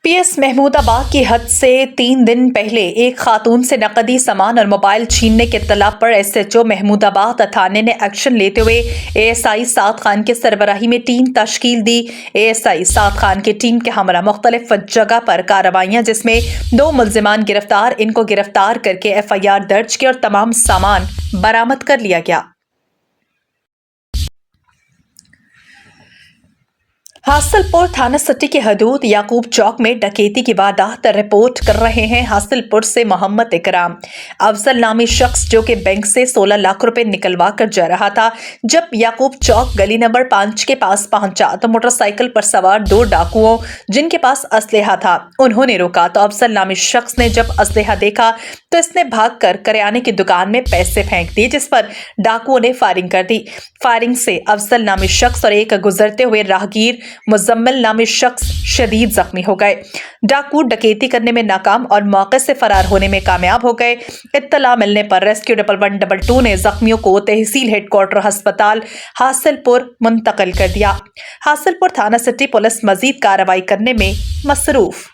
PS Mahmudabad की हद से 3 दिन पहले एक खातून से नकदी सामान और मोबाइल छीनने की इत्तला पर SHO महमूदाबाद थाने ने एक्शन लेते हुए ASI साद खान की सरबराही में टीम तश्कील दी। ASI साद खान की टीम के हमरा मुख्तलिफ जगह पर कार्रवाइयां जिसमें 2 मुल्जिमान गिरफ्तार, इनको गिरफ्तार करके FIR दर्ज की और तमाम सामान बरामद कर लिया गया। हासिलपुर थाना सिटी के हदूद याकूब चौक में डकैती की वारदात रिपोर्ट कर रहे हैं हासिलपुर से मोहम्मद इकराम। अफजल नामी शख्स जो कि बैंक से 16 लाख रुपए निकलवा कर जा रहा था, जब याकूब चौक गली नंबर 5 के पास पहुंचा तो मोटरसाइकिल पर सवार 2 डाकुओं जिनके पास असलहा था, उन्होंने रोका तो अफजल नामी शख्स ने जब असलहा देखा तो इसने भागकर करियाने की दुकान में पैसे फेंक दिए, जिस पर डाकुओं ने फायरिंग कर दी। फायरिंग से अफजल नामी शख्स और एक गुजरते हुए राहगीर मुजम्मिल नामी शख्स शदीद जख्मी हो गए। डाकू डकैती करने में नाकाम और मौके से फरार होने में कामयाब हो गए। इत्तला मिलने पर रेस्क्यू 1112 ने जख्मियों को तहसील हेडक्वार्टर अस्पताल हासिलपुर मुंतकिल कर दिया। हासिलपुर थाना सिटी पुलिस मजीद कार्रवाई करने में मसरूफ।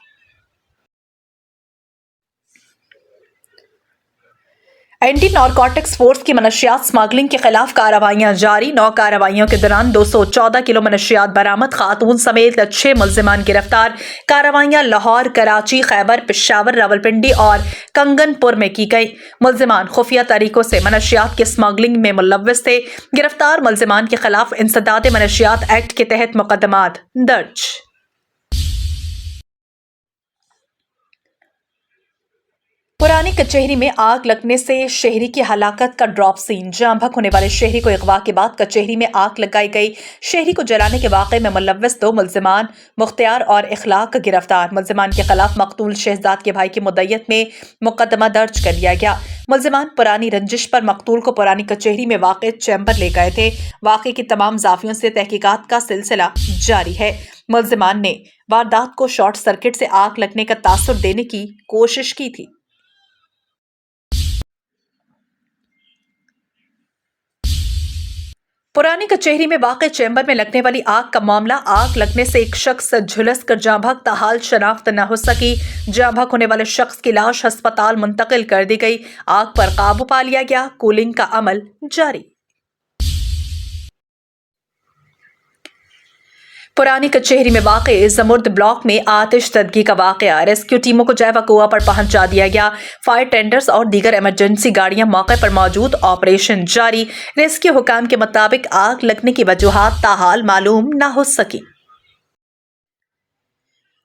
एंटी नारकोटिक्स फोर्स की मनशियात स्मगलिंग के खिलाफ कार्रवाइयां जारी। 9 कार्रवाइयों के दौरान 214 किलो मनशियात बरामद, खातून समेत 6 मुल्जिमान गिरफ्तार। कार्रवाइयां लाहौर, कराची, खैबर, पेशावर, रावलपिंडी और कंगनपुर में की गई। मुल्जिमान खुफिया तरीकों से मनशियात की स्मगलिंग में मुलव्विस थे। गिरफ्तार मुल्जिमान के खिलाफ इंसदाद मनशियात एक्ट के तहत मुकदमात दर्ज। पुरानी कचहरी में आग लगने से शहरी की हलाकत का ड्रॉप सीन। जाम भक होने वाले शहरी को अगवा के बाद कचहरी में आग लगाई गई। शहरी को जलाने के वाक़े में मुलव्विस 2 मुल्जिमान मुख्तियार और इखलाक गिरफ्तार। मुल्जिमान के खिलाफ मकतूल शहजाद के भाई की मुद्दत में मुकदमा दर्ज कर लिया गया। मुल्जिमान पुरानी रंजिश पर मकतूल को पुरानी कचहरी में वाक़ चैम्बर ले गए थे। वाक़े की तमाम ज़ाफियों से तहकीकात का सिलसिला जारी है। मुल्जिमान ने वारदात को शॉर्ट सर्किट से आग लगने का तासुर देने की कोशिश की थी। पुरानी कचहरी में वाक़ चैम्बर में लगने वाली आग का मामला। आग लगने से एक शख्स झुलस कर जाँ भक, ताहाल शनाख्त न हो सकी। जाँ भक होने वाले शख्स की लाश अस्पताल मुंतकिल कर दी गई। आग पर काबू पा लिया गया। कूलिंग का अमल जारी। पुरानी कचहरी में वाक़ जमुर्द ब्लॉक में आतिश ज़दगी का वाक़या। रेस्क्यू टीमों को जैवा कुआ पर पहुंचा दिया गया। फायर टेंडर्स और दीगर इमरजेंसी गाड़ियां मौके पर मौजूद, ऑपरेशन जारी। रेस्क्यू हुकाम के मुताबिक आग लगने की वजूहात ताहाल मालूम न हो सकी।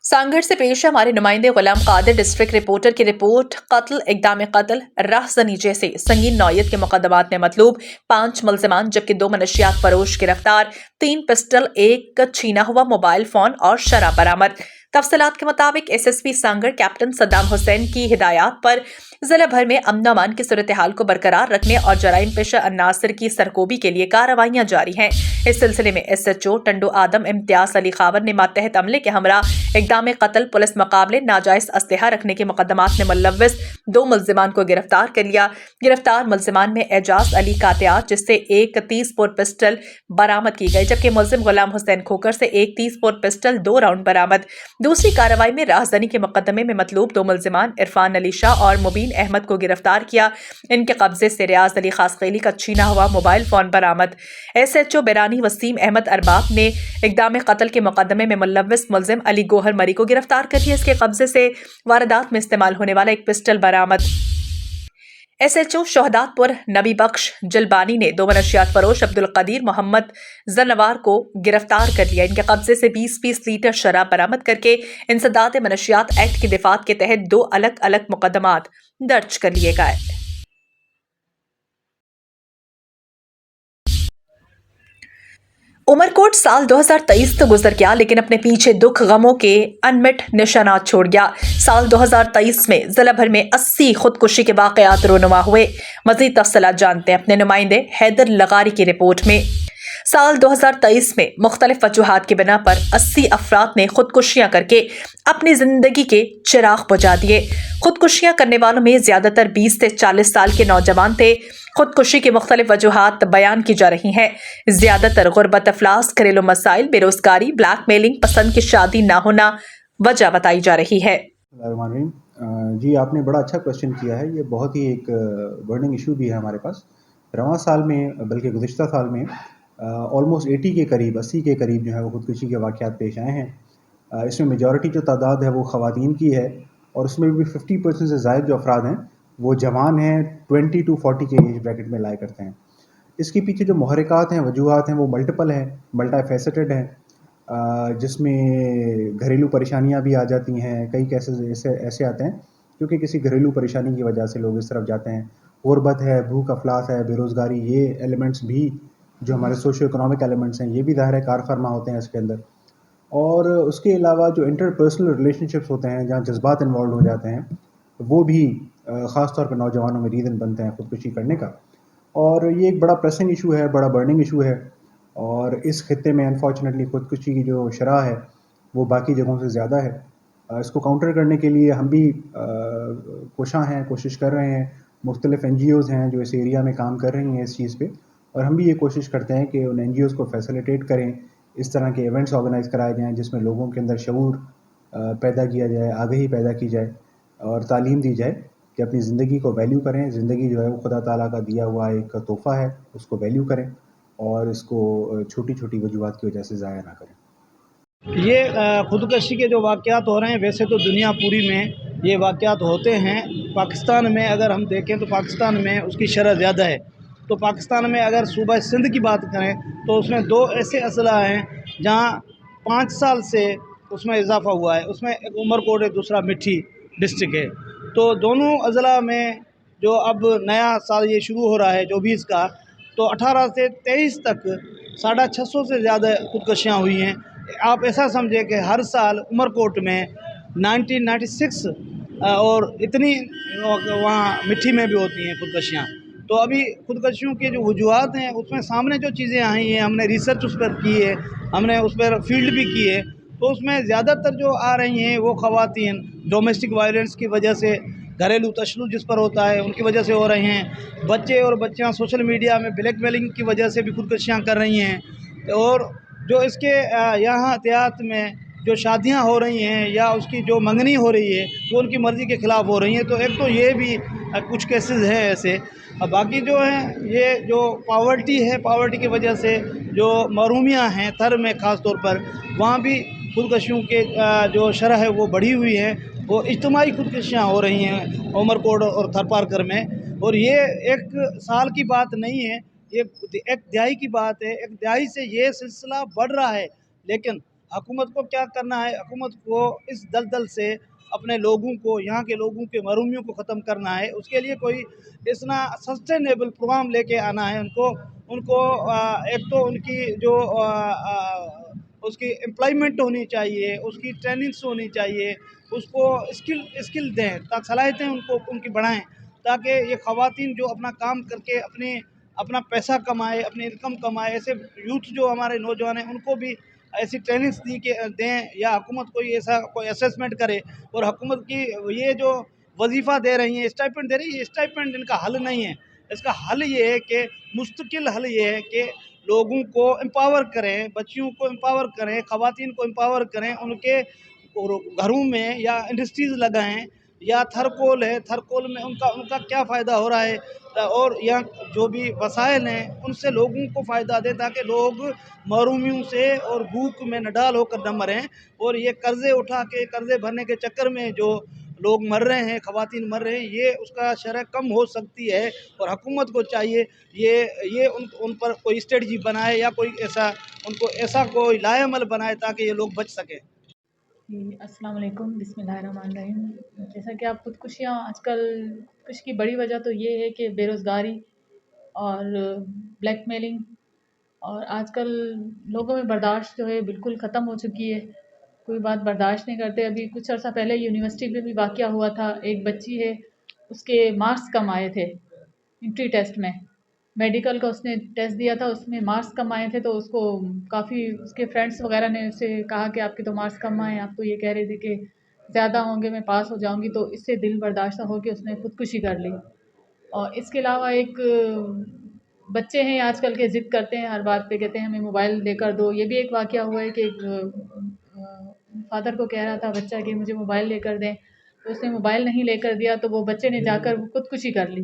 सांगड़ से पेश है हमारे नुमाइंदे गुलाम कादिर डिस्ट्रिक्ट रिपोर्टर की रिपोर्ट। कत्ल, इक़दाम कत्ल, राहज़नी जैसे संगीन नौयत के मुकदमात में मतलूब 5 मुल्जिमान जबकि 2 मनशियात फरोश गिरफ्तार। 3 पिस्टल, 1 छीना हुआ मोबाइल फोन और शराब बरामद। तफसीलात के मुताबिक SSP सांगड़ कैप्टन सद्दाम हुसैन की हिदायत पर जिला भर में अमन अमान की सूरत हाल को बरकरार रखने और जराइम पेशा अन्नासिर की सरकोबी के लिए कार्रवाइयां जारी हैं। इस सिलसिले में SHO टंडो आदम इम्तियाज अली खावर ने मातहत अमले के हमरा इक़दाम कत्ल, पुलिस मुकाबले, नाजायज असलहा रखने के मुकदमात में मुलव्विस 2 मुल्जिमान को गिरफ्तार कर लिया। गिरफ्तार मुल्जिमान में एजाज अली कातियात जिससे एक 30 बोर पिस्टल बरामद की गई, जबकि मुल्जिम गुलाम हुसैन खोकर से एक 30 बोर पिस्टल 2 राउंड बरामद। दूसरी कार्रवाई में राहज़नी के मुकदमे में मतलूब 2 मुल्जिमान इरफान अली शाह और मुबीन अहमद को गिरफ्तार किया। इनके कब्जे से रियाज अली खासखेली का छीना हुआ मोबाइल फोन बरामद। SHO बिरानी वसीम अहमद अरबाब ने इक़दाम कत्ल के मुकदमे में मुलव्विस मुल्जिम अली गोहर मरी को गिरफ्तार कर लिया। इसके कब्जे से वारदात में इस्तेमाल होने वाला एक पिस्टल बरामद। SHO शहदादपुर नबी बख्श जलबानी ने 2 मनशियात फरोश अब्दुल कदीर मोहम्मद जनवार को गिरफ्तार कर लिया। इनके कब्जे से 20 लीटर शराब बरामद करके इंसदाद मनशियात एक्ट की दिफात के तहत 2 अलग अलग मुकदमात दर्ज कर लिए गए। उमरकोट साल 2023 तो गुजर गया, लेकिन अपने पीछे दुख गमों के अनमिट निशानात छोड़ गया। साल 2023 में जिला भर में 80 खुदकुशी के वाक़यात रोनुमा हुए। मज़ीद तफसीलात जानते हैं अपने नुमाइंदे हैदर लगारी की रिपोर्ट में। साल 2023 में मुख्तलिफ वजूहात की बिना पर 80 अफराद ने खुदकुशियां करके अपनी जिंदगी के चिराग बुझा दिए। खुदकुशियां करने वालों में ज्यादातर 20 से 40 साल के नौजवान थे। खुदकुशी की मुख्तलिफ वजूहात बयान की जा रही हैं। ज्यादातर गुर्बत, अफलास, घरेलू मसाइल, बेरोजगारी, ब्लैकमेलिंग, पसंद की शादी ना होना, वजह बताई जा रही है। जी, आपने बड़ा अच्छा क्वेश्चन किया है। ये बहुत ही एक बर्निंग इशू भी है हमारे पास। रवां साल में, बल्कि गुज़िश्ता साल में ऑलमोस्ट 80 के करीब, 80 के करीब जो है वो खुदकुशी के वाक़यात पेश आए हैं। इसमें मेजॉरिटी जो तादाद है वो ख़वातीन की है, और उसमें भी 50% से ज़ायद जो अफ़राद हैं वो जवान हैं, 20 टू 40 के एज ब्रैकेट में लाया करते हैं। इसके पीछे जो मुहर्रिकात हैं, वजूहात हैं, वो मल्टीपल हैं, मल्टी फ़ेसेटेड हैं। जिसमें घरेलू परेशानियां भी आ जाती हैं। कई केसेस ऐसे ऐसे आते हैं क्योंकि किसी घरेलू परेशानी की वजह से लोग इस तरफ जाते हैं। गुर्बत है, भूख अफलास है, बेरोज़गारी, ये एलिमेंट्स भी जो हमारे सोशो इकोनॉमिक एलिमेंट्स हैं, ये भी ज़ाहिर है कार फरमा होते हैं इसके अंदर। और उसके अलावा जो इंटरपर्सनल रिलेशनशिप्स होते हैं, जहाँ जज्बात इन्वॉल्व हो जाते हैं, वो भी ख़ास तौर पे नौजवानों में रीज़न बनते हैं ख़ुदकुशी करने का। और ये एक बड़ा प्रेसिंग इशू है, बड़ा बर्निंग इशू है। और इस खित्ते में अनफॉर्चुनेटली ख़ुदकुशी की जो शरह है वो बाकी जगहों से ज़्यादा है। इसको काउंटर करने के लिए हम भी कोशां हैं, कोशिश कर रहे हैं। मुख्तलिफ़ NGOs हैं जो इस एरिया में काम कर रही हैं इस चीज़ पे, और हम भी ये कोशिश करते हैं कि उन NGOs को फैसिलिटेट करें, इस तरह के इवेंट्स ऑर्गेनाइज़ कराए जाएँ जिसमें लोगों के अंदर शऊर पैदा किया जाए, आगाही पैदा की जाए और तालीम दी जाए कि अपनी ज़िंदगी को वैल्यू करें। ज़िंदगी जो है वो खुदा ताला का दिया हुआ एक तोहफ़ा है, उसको वैल्यू करें और इसको छोटी-छोटी वजूहात की वजह से ज़ाया ना करें। ये ख़ुदकशी के जो वाक़यात हो रहे हैं, वैसे तो दुनिया पूरी में ये वाक़यात होते हैं। पाकिस्तान में अगर हम देखें तो पाकिस्तान में उसकी शरह ज़्यादा है। तो पाकिस्तान में अगर सूबा सिंध की बात करें तो उसमें 2 ऐसे अज़ला हैं जहाँ 5 साल से उसमें इज़ाफ़ा हुआ है। उसमें एक उमरकोट है, दूसरा मिठी डिस्ट्रिक्ट है। तो दोनों अज़ला में जो अब नया साल ये शुरू हो रहा है 24 का, तो 18 से 23 तक 650 से ज़्यादा ख़ुदकशियाँ हुई हैं। आप ऐसा समझें कि हर साल उमरकोट में 1996 और इतनी वहाँ मिट्टी में भी होती हैं ख़ुदकशियाँ। तो अभी ख़ुदकशियों के जो वजूहात हैं उसमें सामने जो चीज़ें आई हैं, हमने रिसर्च उस पर की है, हमने उस पर फील्ड भी की है। तो उसमें ज़्यादातर जो आ रही हैं वो ख़वातीन डोमेस्टिक वायलेंस की वजह से, घरेलू तशद्दुद जिस पर होता है उनकी वजह से हो रही हैं। बच्चे और बच्चियाँ सोशल मीडिया में ब्लैकमेलिंग की वजह से भी ख़ुदकशियाँ कर रही हैं। और जो इसके यहाँ देहात में जो शादियाँ हो रही हैं या उसकी जो मंगनी हो रही है वो उनकी मर्ज़ी के ख़िलाफ़ हो रही हैं। तो एक तो ये भी कुछ केसेस हैं ऐसे। बाकी जो हैं ये जो पॉवर्टी है, पॉवर्टी की वजह से जो महरूमियाँ हैं थर में ख़ास तौर पर, वहाँ भी ख़ुदकशियों के जो शरह है वो बढ़ी हुई है। वो इज्तिमाई ख़ुदकशियाँ हो रही हैं उमरकोट और थर पारकर में। और ये एक साल की बात नहीं है, ये एक दिहाई की बात है। एक दिहाई से ये सिलसिला बढ़ रहा है। लेकिन हुकूमत को क्या करना है? हुकूमत को इस दलदल से अपने लोगों को, यहाँ के लोगों के महरूमियों को ख़त्म करना है। उसके लिए कोई इतना सस्टेनेबल प्रोग्राम लेके आना है उनको। उनको एक तो उनकी जो उसकी एम्प्लॉयमेंट होनी चाहिए, उसकी ट्रेनिंग्स होनी चाहिए, उसको स्किल दें, सलाहियतें उनको उनकी बढ़ाएँ, ताकि ये ख़वातीन जो अपना काम करके अपना पैसा कमाए, अपनी इनकम कमाए। ऐसे यूथ जो हमारे नौजवान हैं उनको भी ऐसी ट्रेनिंग्स दी के दें, या हुकूमत कोई ऐसा कोई असेसमेंट करे। और हुकूमत की ये जो वजीफ़ा दे रही हैं, स्टाइपेंड दे रही है, स्टाइपेंड इनका हल नहीं है। इसका हल ये है कि मुस्तकिल हल ये है कि लोगों को एम्पावर करें, बच्चियों को एम्पावर करें, ख़वातीन को एम्पावर करें, उनके घरों में या इंडस्ट्रीज़ लगाएँ, या थरकोल है, थरकोल में उनका उनका क्या फ़ायदा हो रहा है, और यहाँ जो भी वसाइल हैं उनसे लोगों को फ़ायदा दें, ताकि लोग महरूमियों से और भूख में नडाल होकर न मरें। और ये कर्ज़े उठा के, कर्ज़े भरने के चक्कर में जो लोग मर रहे हैं, ख़वातीन मर रहे हैं, ये उसका शरह कम हो सकती है। और हुकूमत को चाहिए ये उन पर कोई स्ट्रेटजी बनाए, या कोई ऐसा उनको ऐसा कोई लाएअमल बनाए ताकि ये लोग बच सकें। अस्सलाम वालेकुम, बिस्मिल्लाहिर्रहमानिर्रहीम। जैसा कि आप खुदकुशियाँ आजकल कुछ की बड़ी वजह तो ये है कि बेरोज़गारी और ब्लैकमेलिंग, और आजकल लोगों में बर्दाश्त जो है बिल्कुल ख़त्म हो चुकी है। कोई बात बर्दाश्त नहीं करते। अभी कुछ अर्सा पहले यूनिवर्सिटी में भी वाक़या हुआ था। एक बच्ची है, उसके मार्क्स कम आए थे एंट्री टेस्ट में। मेडिकल का उसने टेस्ट दिया था, उसमें मार्क्स कम आए थे, तो उसको काफ़ी उसके फ्रेंड्स वगैरह ने उससे कहा कि आपके तो मार्क्स कम आए, आप तो ये कह रहे थे कि ज़्यादा होंगे, मैं पास हो जाऊंगी। तो इससे दिल बर्दाश्त हो के उसने खुदकुशी कर ली। और इसके अलावा एक बच्चे हैं आजकल के ज़िद करते हैं, हर बात पे कहते हैं हमें मोबाइल लेकर दो। ये भी एक वाक़या हुआ है कि فادر کو کہہ رہا تھا بچہ کہ مجھے موبائل لے کر دیں، تو اس نے موبائل نہیں لے کر دیا تو وہ بچے نے جا کر خودکشی کر لی۔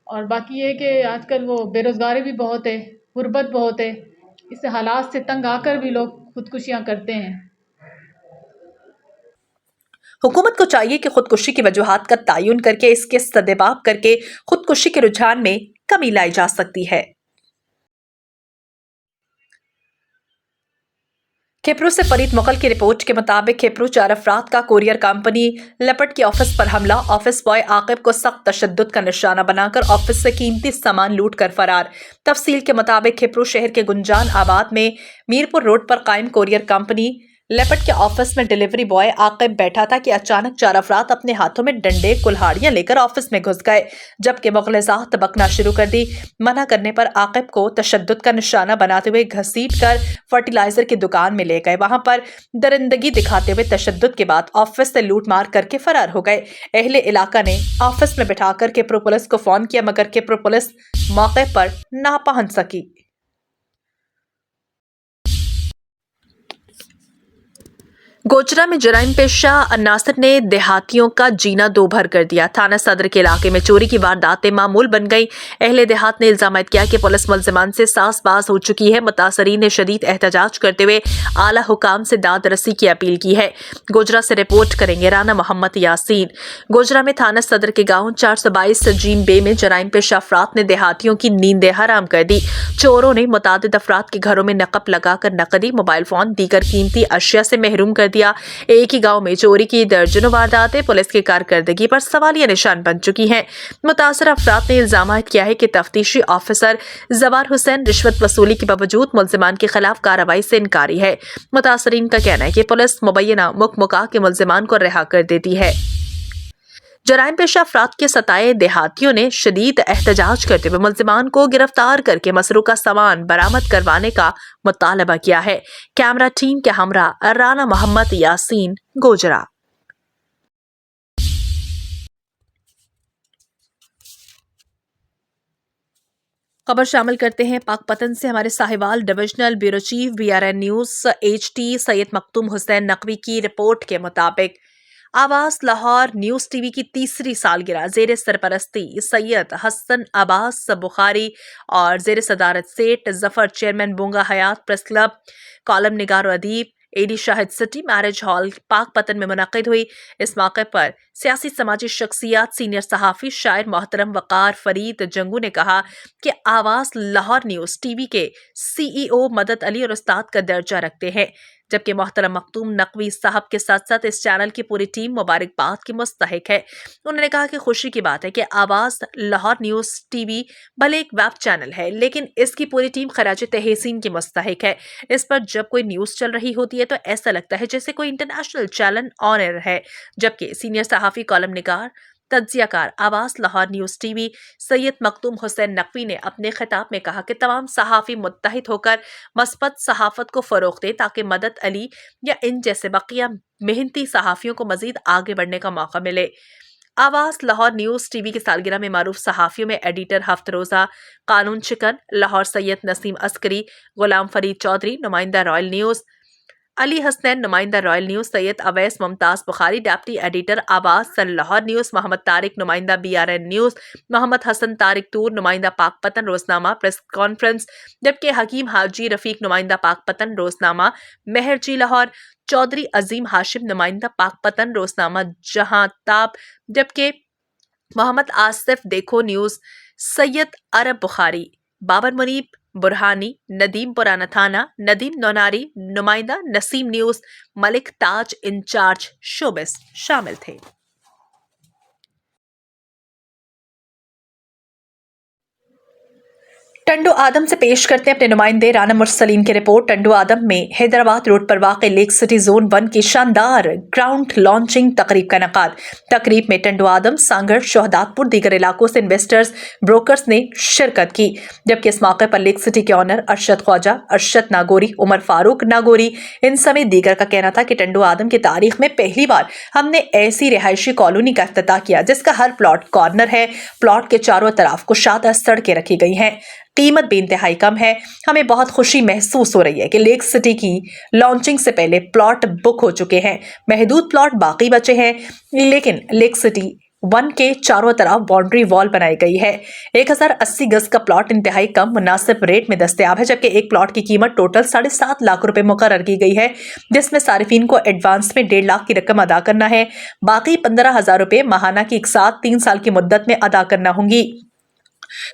اور باقی یہ کہ آج کل وہ بے روزگاری بھی بہت ہے، غربت بہت ہے، اس حالات سے تنگ آ کر بھی لوگ خودکشیاں کرتے ہیں۔ حکومت کو چاہیے کہ خودکشی کی وجوہات کا تعین کر کے اس کے سدباب کر کے خودکشی کے رجحان میں کمی لائی جا سکتی ہے۔ کھپرو سے فرید مغل کی رپورٹ کے مطابق کھپرو 4 افراد کا کوریئر کمپنی لپٹ کے آفس پر حملہ، آفس بوائے عاقب کو سخت تشدد کا نشانہ بنا کر آفس سے قیمتی سامان لوٹ کر فرار۔ تفصیل کے مطابق کھپرو شہر کے گنجان آباد میں میرپور روڈ پر قائم کوریئر کمپنی لپٹ کے آفس میں ڈیلیوری بوائے عاقب بیٹھا تھا کہ اچانک 4 افراد اپنے ہاتھوں میں ڈنڈے کلہاڑیاں لے کر آفس میں گھس گئے، جبکہ مغلظات بکنا شروع کر دی۔ منع کرنے پر عاقب کو تشدد کا نشانہ بناتے ہوئے گھسیٹ کر فرٹیلائزر کی دکان میں لے گئے، وہاں پر درندگی دکھاتے ہوئے تشدد کے بعد آفس سے لوٹ مار کر کے فرار ہو گئے۔ اہل علاقہ نے آفس میں بٹھا کر کھپرو پولیس کو فون کیا مگر کھپرو پولیس موقع پر نہ پہنچ سکی۔ گوجرا میں جرائم پیشہ عناصر نے دیہاتیوں کا جینا دوبھر کر دیا۔ تھانہ صدر کے علاقے میں چوری کی وارداتیں معمول بن گئی۔ اہل دیہات نے الزام کیا کہ پولیس ملزمان سے ساز باز ہو چکی ہے۔ متاثرین نے شدید احتجاج کرتے ہوئے اعلیٰ حکام سے داد رسی کی اپیل کی ہے۔ گوجرا سے رپورٹ کریں گے رانا محمد یاسین۔ گوجرا میں تھانہ صدر کے گاؤں 422 جیم بے میں جرائم پیشہ افراد نے دیہاتیوں کی نیندیں حرام کر دی۔ چوروں نے متعدد افراد کے گھروں میں نقب لگا کر نقدی، موبائل فون، دیگر قیمتی اشیاء سے محروم کر دیا۔ ایک ہی گاؤں میں چوری کی درجنوں وارداتیں پولیس کی کارکردگی پر سوالیہ نشان بن چکی ہیں۔ متاثرہ افراد نے الزامات کیا ہے کہ تفتیشی آفیسر زوار حسین رشوت وصولی کے باوجود ملزمان کے خلاف کارروائی سے انکاری ہے۔ متاثرین کا کہنا ہے کہ پولیس مبینہ مکا کے ملزمان کو رہا کر دیتی ہے۔ جرائم پیشہ افراد کے ستائے دیہاتیوں نے شدید احتجاج کرتے ہوئے ملزمان کو گرفتار کر کے مسروقہ سامان برآمد کروانے کا مطالبہ کیا ہے۔ کیمرہ ٹیم کے ہمراہ رانا محمد یاسین، گوجرا۔ خبر شامل کرتے ہیں پاک پتن سے۔ ہمارے Sahiwal divisional bureau chief BRN news HT سید مختوم حسین نقوی کی رپورٹ کے مطابق آواز لاہور نیوز ٹی وی کی تیسری سالگرہ زیر سرپرستی سید حسن عباس بخاری اور زیر صدارت سیٹ ظفر چیئرمین بونگا حیات پریس کلب، کالم نگار و ادیب AD شاہد سٹی میرج ہال پاک پتن میں منعقد ہوئی۔ اس موقع پر سیاسی سماجی شخصیات، سینئر صحافی شاعر محترم وقار فرید جنگو نے کہا کہ آواز لاہور نیوز ٹی وی کے CEO مدد علی اور استاد کا درجہ رکھتے ہیں، جبکہ محترم مختوم نقوی صاحب کے ساتھ ساتھ اس چینل کی پوری ٹیم مبارکباد کی مستحق ہے۔ انہوں نے کہا کہ خوشی کی بات ہے کہ آواز لاہور نیوز ٹی وی بھلے ایک ویب چینل ہے لیکن اس کی پوری ٹیم خراج تحسین کی مستحق ہے۔ اس پر جب کوئی نیوز چل رہی ہوتی ہے تو ایسا لگتا ہے جیسے کوئی انٹرنیشنل چینل آن ایئر ہے، جبکہ سینئر صحافی، کالم نگار، تجزیہ کار آواز لاہور نیوز ٹی وی سید مختوم حسین نقوی نے اپنے خطاب میں کہا کہ تمام صحافی متحد ہو کر مثبت صحافت کو فروغ دیں تاکہ مدد علی یا ان جیسے بقیہ محنتی صحافیوں کو مزید آگے بڑھنے کا موقع ملے۔ آواز لاہور نیوز ٹی وی کی سالگرہ میں معروف صحافیوں میں ایڈیٹر ہفت روزہ قانون چکن لاہور سید نسیم عسکری، غلام فرید چودھری نمائندہ رائل نیوز، علی حسنین نمائندہ رائل نیوز، سید اویس ممتاز بخاری ڈیپٹی ایڈیٹر آواز لاہور نیوز، محمد طارق نمائندہ BRN نیوز، محمد حسن طارق تور نمائندہ پاک پتن روزنامہ پریس کانفرنس، جبکہ حکیم حاجی رفیق نمائندہ پاک پتن روزنامہ مہر جی لاہور، چودھری عظیم ہاشم نمائندہ پاک پتن روزنامہ جہاں تاب، جبکہ محمد آصف دیکھو نیوز، سید عرب بخاری، بابر منیب برہانی، ندیم پرانا تھانہ، ندیم نوناری نمائندہ نسیم نیوز، ملک تاج انچارج شوبس شامل تھے۔ ٹنڈو آدم سے پیش کرتے ہیں اپنے نمائندے رانا مرسلین کی رپورٹ۔ ٹنڈو آدم میں حیدرآباد روڈ پر واقع لیک سٹی زون 1 کی شاندار گراؤنڈ لانچنگ تقریب کا انعقاد۔ تقریب میں ٹنڈو آدم، سانگڑ، شہداد پور، دیگر علاقوں سے انویسٹرز، بروکرز نے شرکت کی، جبکہ اس موقع پر لیک سٹی کے آنر ارشد خواجہ، ارشد ناگوری، عمر فاروق ناگوری ان سمیت دیگر کا کہنا تھا کہ ٹنڈو آدم کی تاریخ میں پہلی بار ہم نے ایسی رہائشی کالونی کا افتتاح کیا جس کا ہر پلاٹ کارنر ہے، پلاٹ کے چاروں طرف کشادہ سڑکیں رکھی گئی ہیں، कीमत भी इंतहाई कम है। हमें बहुत खुशी महसूस हो रही है कि लेक सिटी की लॉन्चिंग से पहले प्लॉट बुक हो चुके हैं। महदूद प्लॉट बाकी बचे हैं, लेकिन लेक सिटी 1 के चारों तरफ बाउंड्री वॉल बनाई गई है। 1080 गज का प्लॉट इंतहाई कम मुनासिब रेट में दस्तयाब है, जबकि एक प्लॉट की कीमत टोटल 7.5 लाख रुपए मुकर्रर की गई है, जिसमें सारिफिन को एडवांस में 1.5 लाख की रकम अदा करना है। बाकी 15,000 रुपए माहाना की एक साथ 3 साल की मुद्दत में अदा करना होंगी।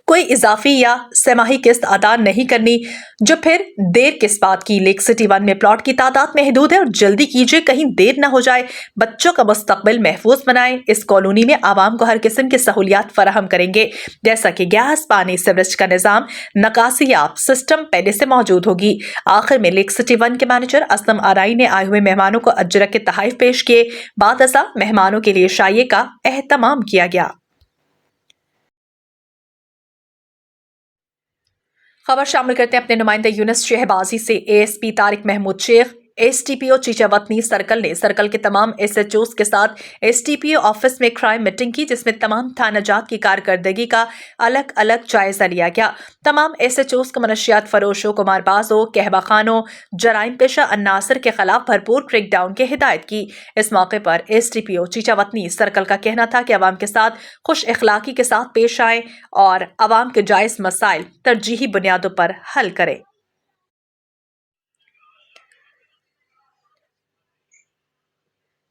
कोई इजाफी या सेमाही किस्त अदा नहीं करनी। जो फिर देर किस बात की। लेक सिटी 1 में प्लॉट की तादाद महदूद है और जल्दी कीजिए, कहीं देर न हो जाए। बच्चों का मुस्तकबिल महफूज बनाएं। इस कॉलोनी में आवाम को हर किस्म की सहूलियात फराहम करेंगे, जैसा कि गैस, पानी, सीवरेज का निजाम, नकासियाब सिस्टम पहले से मौजूद होगी। आखिर में लेक सिटी 1 के मैनेजर असलम आराई ने आए हुए मेहमानों को अजरक के तहाइफ पेश किए। बाद अज़ा मेहमानों के लिए शाये का एहतमाम किया गया। खबर शामिल करते हैं अपने नुमाइंदे यूनुस शहबाजी से। ASP Tariq Mahmood Sheikh STPO Chichawatni circle ने सर्कल के तमाम एसएचओस के साथ एसटीपीओ ऑफिस में क्राइम मीटिंग की, जिसमें तमाम थाना जात की कारकर्दगी का अलग अलग जायजा लिया गया। तमाम एसएचओस को मनशियात फरोशों, कुमारबाजों, कहवा खानों, जराइम पेशा अन्नासर के खिलाफ भरपूर क्रैकडाउन की हिदायत की। इस मौके पर एसटीपीओ चीचावतनी सर्कल का कहना था कि अवाम के साथ खुश इखलाकी के साथ पेश आए और अवाम के जायज मसाइल तरजीही बुनियादों पर हल करें।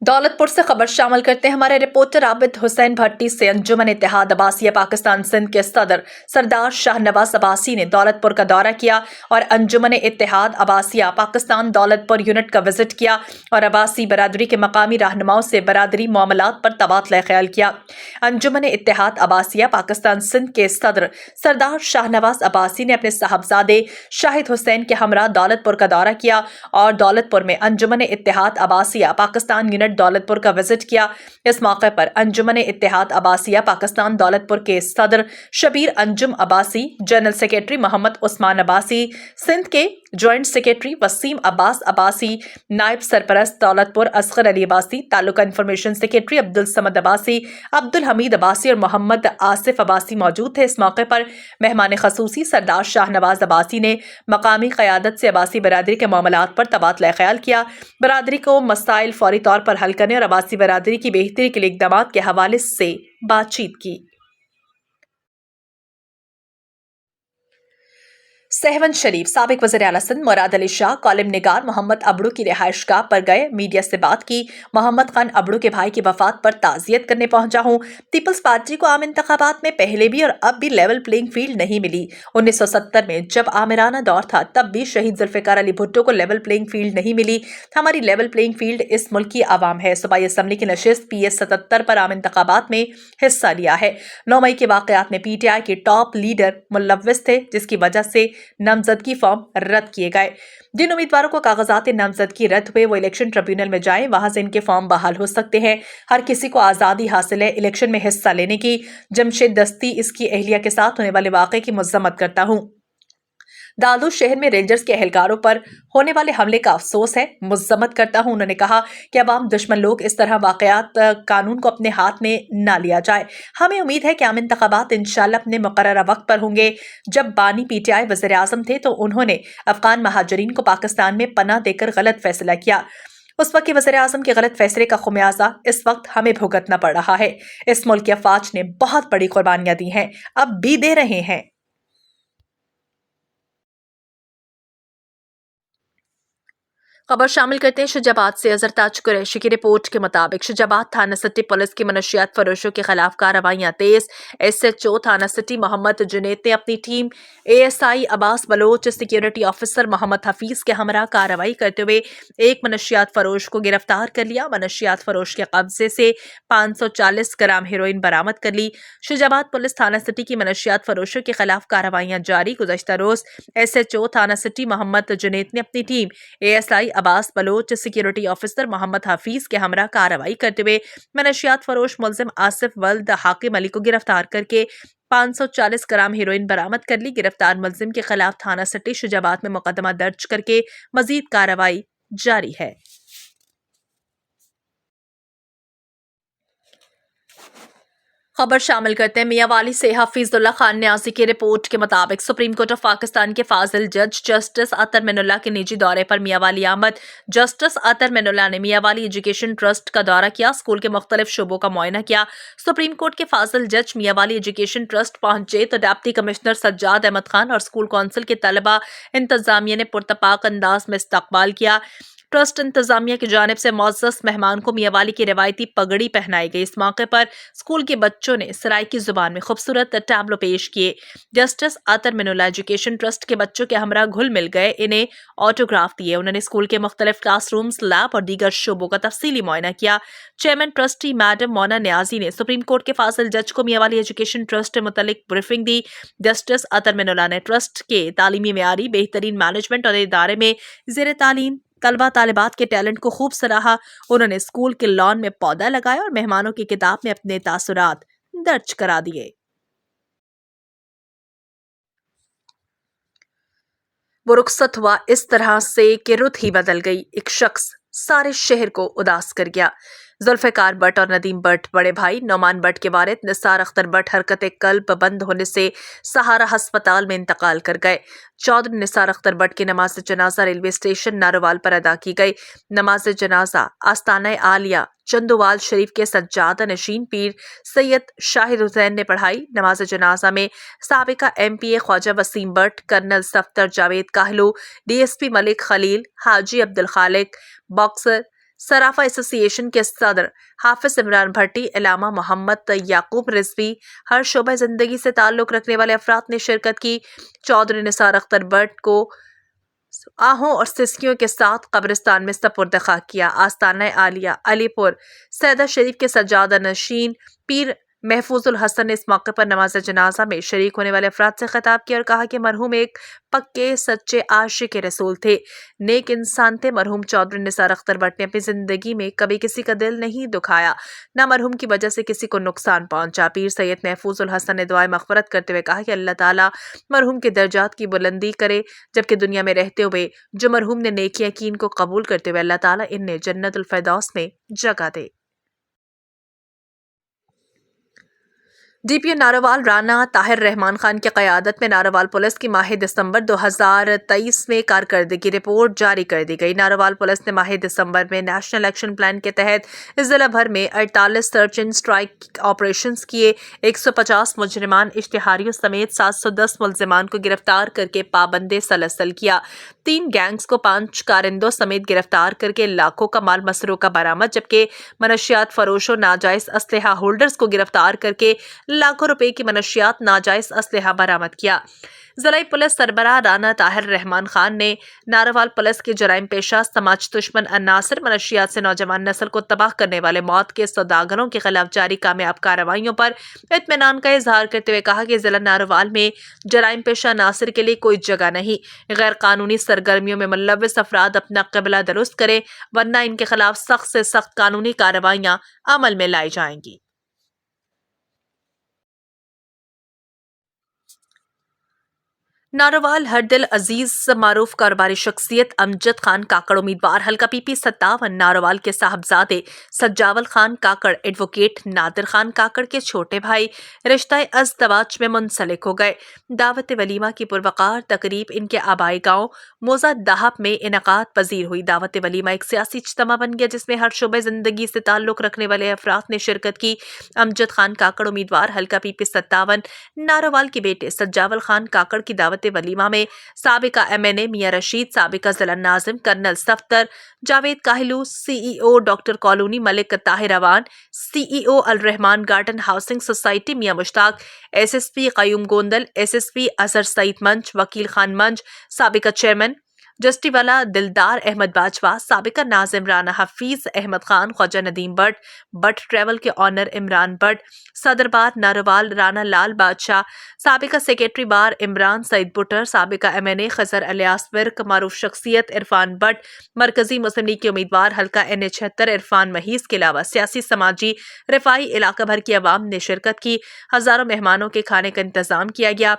दौलतपुर से खबर शामिल करते हैं हमारे रिपोर्टर आबिद हुसैन भट्टी से। अंजुमन इत्तेहाद अब्बासिया पाकिस्तान सिंध के सदर सरदार शाहनवाज अब्बासी ने दौलतपुर का दौरा किया और अंजुमन इत्तेहाद अब्बासिया पाकिस्तान दौलतपुर यूनिट का विजिट किया और अब्बासी बरादरी के मकामी रहनुमाओं से बरादरी मामलात पर तबादला ख्याल किया। अंजुमन इत्तेहाद अब्बासिया पाकिस्तान सिंध के सदर सरदार शाहनवाज अब्बासी ने अपने साहबजादे शाहिद हुसैन के हमरा दौलतपुर का दौरा किया और दौलतपुर में अंजुमन इत्तेहाद अब्बासिया पाकिस्तान यूनिट दौलतपुर का विजिट किया। इस मौके पर अंजुमन इत्तेहाद अब्बासिया पाकिस्तान दौलतपुर के सदर शबीर अंजुम अब्बासी, जनरल सेक्रेटरी मोहम्मद उस्मान अब्बासी, सिंध के जॉइंट सेक्रेटरी वसीम अब्बास अब्बासी, नायब सरपरस्त दौलतपुर असगर अली अब्बासी, तालुका इंफॉर्मेशन सेक्रेटरी अब्दुल समद अब्बासी, अब्दुल हमीद अब्बासी और मोहम्मद आसिफ अब्बासी मौजूद थे। इस मौके पर मेहमान खसूसी सरदार शाहनवाज अब्बासी ने मकामी क़यादत से अब्बासी बरादरी के मामलात पर तबादला ख्याल किया, बरादरी को मसाइल फौरी तौर पर हल करने और अब्बासी बरादरी की बेहतरी के लिए इक़दामात के हवाले से बातचीत की। सहवन शरीफ साबिक वज़ीर आला सिंध मुराद अली शाह कॉलम निगार मोहम्मद अबड़ू की रिहाइशगाह पर गए, मीडिया से बात की। मोहम्मद खान अबड़ू के भाई की वफात पर ताज़ियत करने पहुंचा हूं। पीपल्स पार्टी को आम इंतखाबात में पहले भी और अब भी लेवल प्लेइंग फील्ड नहीं मिली। 1970 में जब आमिराना दौर था तब भी शहीद जुल्फ़िकार अली भुट्टो को लेवल प्लेइंग फील्ड नहीं मिली। हमारी लेवल प्लेइंग फील्ड इस मुल्क की आवाम है। सूबाई असम्बली की नशिस्त PS 77 पर आम इंतखाबात में हिस्सा लिया है। 9 मई के वाक़यात में PTI के टॉप लीडर मुलव्विस थे, जिसकी वजह से नामजदगी फॉर्म रद्द किए गए। जिन उम्मीदवारों को कागजात नामजदगी रद्द हुए वो इलेक्शन ट्रिब्यूनल में जाएं, वहां से इनके फॉर्म बहाल हो सकते हैं। हर किसी को आज़ादी हासिल है इलेक्शन में हिस्सा लेने की। जमशेद दस्ती इसकी अहलिया के साथ होने वाले वाक़े की मज़म्मत करता हूं। दादू शहर में रेंजर्स के एहलकारों पर होने वाले हमले का अफसोस है, मुज़म्मत करता हूं। उन्होंने कहा कि अवाम दुश्मन लोग इस तरह वाक़यात कानून को अपने हाथ में ना लिया जाए। हमें उम्मीद है कि आम इंतखाबात इंशाअल्लाह अपने मुकर्ररा वक्त पर होंगे। जब बानी PTI वज़ीर आज़म थे तो उन्होंने अफ़गान महाजरीन को पाकिस्तान में पनाह देकर गलत फैसला किया। उस वक्त के वज़ीर आज़म के गलत फैसले का खुमियाजा इस वक्त हमें भुगतना पड़ रहा है। इस मुल्क की अफवाज ने बहुत बड़ी कुर्बानियां दी हैं, अब भी दे रहे हैं। खबर शामिल करते हैं शुजाबाद से। अजहर ताज कुरैशी की रिपोर्ट के मुताबिक शुजाबाद थाना सिटी पुलिस की मनशियात फरोशों के खिलाफ कार्रवाइयां तेज। SHO थाना सिटी मोहम्मद जुनैद ने अपनी team ASI Abbas Baloch, security officer Mohammad Hafeez के हमरा कार्रवाई करते हुए एक मनशियात फरोश को गिरफ्तार कर लिया। मनशियात फरोश के कब्जे से 540 ग्राम हेरोइन बरामद कर ली। शुजाबाद पुलिस थाना सिटी की मनशियात फरोशों के खिलाफ कार्रवाइयां जारी। गुज़श्ता रोज SHO थाना सिटी मोहम्मद जुनैद ने अपनी team ASI Abbas Baloch, security officer Mohammad Hafeez के हमरा कार्रवाई करते हुए मनशियात फरोश मुल्जिम आसिफ वल्द हाकिम अली को गिरफ्तार करके 540 ग्राम हेरोइन बरामद कर ली। गिरफ्तार मुल्जिम के खिलाफ थाना सिटी शुजाबाद में मुकदमा दर्ज करके मजीद कार्रवाई जारी है। खबर शामिल करते हैं मियां वाली से हफीजुल्ला खान न्याजी की रिपोर्ट के मुताबिक सुप्रीम कोर्ट ऑफ पाकिस्तान के फाजिल जज जस्टिस अतर मिनुल्लाह के निजी दौरे पर मियां वाली आमद। जस्टिस अतर मिनुल्लाह ने मियां वाली एजुकेशन ट्रस्ट का दौरा किया, स्कूल के मुख्तलिफ शोबों का मुआयना किया। सुप्रीम कोर्ट के फाजिल जज मियां वाली एजुकेशन ट्रस्ट पहुंचे तो डिप्टी कमिश्नर सज्जाद अहमद खान और स्कूल कौंसिल के तलबा इंतजामिया ने पुरतपाक अंदाज में इस्तकबाल किया। ट्रस्ट इंतजामिया की जानिब से मोअज़्ज़ज़ मेहमान को मियां वाली की रिवायती पगड़ी पहनाई गई। इस मौके पर स्कूल के बच्चों ने सराइकी जुबान में खूबसूरत टैबलो पेश किए। जस्टिस अतर मिनुल्लाह एजुकेशन ट्रस्ट के बच्चों के हमरा घुल मिल गए, इन्हें ऑटोग्राफ दिए। उन्होंने स्कूल के मुख्तलिफ क्लासरूम्स, लैब और दीगर शोबों का तफसीली मुआयना किया। Chairman trustee madam Mona Niazi ने सुप्रीम कोर्ट के फाजिल जज को मियां वाली एजुकेशन ट्रस्ट से मुतल्लिक ब्रीफिंग दी। जस्टिस अतर मिनुल्लाह ने ट्रस्ट के तालीमी मेयारी, बेहतरीन मैनेजमेंट और इदारे में ज़ेर तालीम तलबा तालिबात के टैलेंट को खूब सराहा। उन्होंने स्कूल के लॉन में पौधा लगाया और मेहमानों की किताब में अपने तासुरात दर्ज करा दिए। वो रुखसत हुआ इस तरह से कि रुत ही बदल गई। एक शख्स सारे शहर को उदास कर गया। जुल्फ़िकार भट्ट और नदीम भट्ट बड़े भाई, नौमान भट्ट के वारिद निसार अख्तर भट्ट हरकत कल्ब बंद होने से सहारा अस्पताल में इंतकाल कर गए। चौधरी निसार अख्तर भट्ट की नमाज जनाजा रेलवे स्टेशन नारोवाल पर अदा की गई। नमाज जनाजा आस्ताना आलिया चंदोवाल शरीफ के सज्जादा नशीन पीर सैयद शाहिद हुसैन ने पढ़ाई। नमाज जनाजा में साबिका MPA Khawaja Waseem Butt, colonel Saftar Javed Kahlu, DSP Malik Khalil, Haji Abdul Khaliq, boxer सराफा एसोसिएशन के सदर हाफिज इमरान भट्टी, इलामा मोहम्मद याकूब रिजवी, हर शोबा जिंदगी से ताल्लुक रखने वाले अफराद ने शिरकत की। चौधरी निसार अख्तर भट्ट को आहों और सिस्कियों के साथ कब्रिस्तान में सपुर्द खाक किया। आस्ताना आलिया अलीपुर सैदा शरीफ के सज्जादा नशीन पीर महफूजुल हसन ने इस मौके पर नमाज जनाजा में शरीक होने वाले अफराद से खिताब किया और कहा कि मरहूम एक पक्के सच्चे आशिक रसूल थे, नेक इंसान थे। मरहूम चौधरी निसार अख्तर भट्ट ने अपनी जिंदगी में कभी किसी का दिल नहीं दुखाया, न मरहूम की वजह से किसी को नुकसान पहुंचा। पीर सैयद महफूजुल हसन ने दुआए मग़फ़िरत करते हुए कहा कि अल्लाह ताला मरहूम के दर्जात की बुलंदी करे, जबकि दुनिया में रहते हुए जो मरहूम ने नेकियां की इनको कबूल करते हुए अल्लाह ताला इन्हें जन्नतुल फ़िरदौस में जगह दे। DPO नारोवाल राना ताहिर रहमान खान की क़यादत में नारोवाल पुलिस की माह दिसंबर 2023 में कारकर्दगी रिपोर्ट जारी कर दी गई। नारोवाल पुलिस ने माह दिसंबर में नेशनल एक्शन प्लान के तहत ज़िला भर में 48 सर्च एंड स्ट्राइक ऑपरेशंस किए। 150 मुजरिमान इश्तिहारियों समेत 710 मुलजिमान को गिरफ्तार करके पाबंदे सलसल किया। 3 गैंग्स को 5 कारिंदों समेत गिरफ्तार करके लाखों का माल मसरूका बरामद, जबकि मनशियात फरोशों, नाजायज असलहा होल्डर्स को गिरफ्तार करके लाखों रुपए की मनशियात नाजायज असलहा बरामद किया। ज़िलाई पुलिस सरबराह राना ताहिर रहमान खान ने नारोवाल पुलिस के जराइम पेशा समाज दुश्मन अन्नासर मनशियात से नौजवान नस्ल को तबाह करने वाले मौत के सौदागरों के खिलाफ जारी कामयाब कार्रवाइयों पर इत्मीनान का इजहार करते हुए कहा कि जिला नारोवाल में जराइम पेशा अन्नासर के लिए कोई जगह नहीं। गैर कानूनी सरगर्मियों में मुलव्वस अफराद अपना क़िबला दुरुस्त करें, वरना इनके खिलाफ सख्त से सख्त कानूनी कार्रवाइयाँ अमल में लाई जाएंगी। नारोवाल हर दिल अजीज मारूफ कारोबारी शख्सियत अमजद खान काकड़ उम्मीदवार हल्का PP 57 नारोवाल के साहबजादे सज्जावल खान काकड़ एडवोकेट नादिर खान काकड़ के छोटे भाई रिश्ता अज़दवाज में मुंसलिक हो गए। दावत वलीमा की पुरवकार तकरीब इनके आबाई गांव मोजा दाहब में इनकाद पजीर हुई। दावत वलीमा एक सियासी इज्तिमा बन गया जिसमें हर शोबे जिंदगी से ताल्लुक रखने वाले अफराद ने शिरकत की। अमजद खान काकड़ उम्मीदवार हल्का PP 57 नारोवाल के बेटे सज्जावल खान काकड़ की दावत वलीमा में साबिका MNA मियां रशीद, साबिका जिला नाजिम colonel Saftar Javed Kahlu, CEO doctor colony Malik Tahir Awan, CEO Al Rehman garden housing society Mian Mushtaq, SSP Qayyum Gondal, SSP Asar Saeed मंच, वकील खान मंच, साबिका चेयरमैन जस्टिवाला दिलदार अहमद बाजवा, साबिका नाजिम राना हफीज अहमद खान, ख्वाजा नदीम भट्ट, भट्ट ट्रैवल के ऑनर इमरान भट्ट, सदर बार नारोवाल राना लाल बादशाह, साबिका सेक्रेटरी बार इमरान सईद बुटर, साबिका MNA खजर अलियास विर्क, मारूफ शख्सियत इरफान भट्ट, मरकजी मुस्लिम लीग के उम्मीदवार हल्का NA 76 इरफान महीज के अलावा सियासी समाजी रिफाई इलाका भर की आवाम ने शिरकत की। हजारों मेहमानों के खाने का इंतजाम किया गया।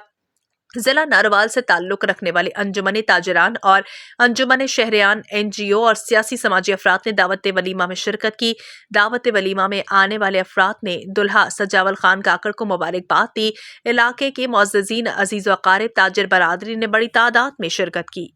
जिला नारोवाल से ताल्लुक रखने वाले अंजुमन ताजरान और अंजुमन शहरियान NGO और सियासी समाजी अफराद ने दावत वलीमा में शिरकत की। दावत वलीमा में आने वाले अफराद ने दुल्हा सजावल खान काकड़ को मुबारकबाद दी। इलाके के मुअज़्ज़िज़ीन, अजीज़ व अक़ारिब, ताजिर बरादरी ने बड़ी तादाद में शिरकत की।